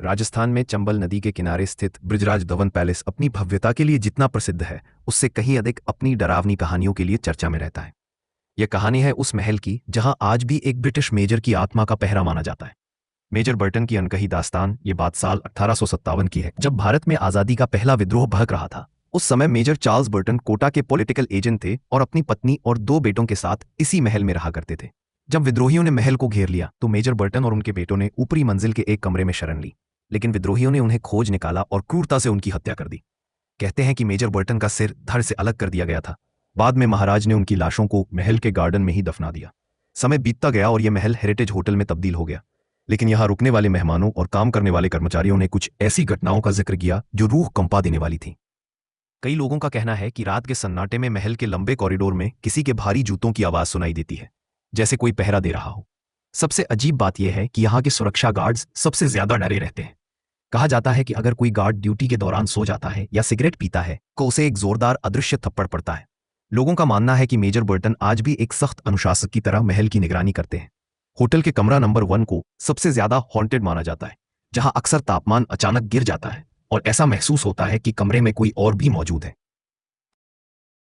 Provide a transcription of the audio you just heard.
राजस्थान में चंबल नदी के किनारे स्थित बृजराज धवन पैलेस अपनी भव्यता के लिए जितना प्रसिद्ध है, उससे कहीं अधिक अपनी डरावनी कहानियों के लिए चर्चा में रहता है। यह कहानी है उस महल की जहां आज भी एक ब्रिटिश मेजर की आत्मा का पहरा माना जाता है। मेजर बर्टन की अनकही दास्तान। ये बात साल 1857 की है, जब भारत में आजादी का पहला विद्रोह भड़क रहा था। उस समय मेजर चार्ल्स बर्टन कोटा के पॉलिटिकल एजेंट थे और अपनी पत्नी और 2 बेटों के साथ इसी महल में रहा करते थे। जब विद्रोहियों ने महल को घेर लिया तो मेजर बर्टन और उनके बेटों ने ऊपरी मंजिल के एक कमरे में शरण ली, लेकिन विद्रोहियों ने उन्हें खोज निकाला और क्रूरता से उनकी हत्या कर दी। कहते हैं कि मेजर बर्टन का सिर धड़ से अलग कर दिया गया था। बाद में महाराज ने उनकी लाशों को महल के गार्डन में ही दफना दिया। समय बीतता गया और यह महल हेरिटेज होटल में तब्दील हो गया, लेकिन यहां रुकने वाले मेहमानों और काम करने वाले कर्मचारियों ने कुछ ऐसी घटनाओं का जिक्र किया जो रूह कंपा देने वाली थी। कई लोगों का कहना है कि रात के सन्नाटे में महल के लंबे कॉरिडोर में किसी के भारी जूतों की आवाज सुनाई देती है, जैसे कोई पहरा दे रहा हो। सबसे अजीब बात यह है कि यहाँ के सुरक्षा गार्ड्स सबसे ज्यादा डरे रहते हैं। कहा जाता है कि अगर कोई गार्ड ड्यूटी के दौरान सो जाता है या सिगरेट पीता है तो उसे एक जोरदार अदृश्य थप्पड़ पड़ता है। लोगों का मानना है कि मेजर बर्टन आज भी एक सख्त अनुशासक की तरह महल की निगरानी करते हैं। होटल के कमरा नंबर 1 को सबसे ज्यादा हॉन्टेड माना जाता है, जहां अक्सर तापमान अचानक गिर जाता है और ऐसा महसूस होता है कि कमरे में कोई और भी मौजूद है।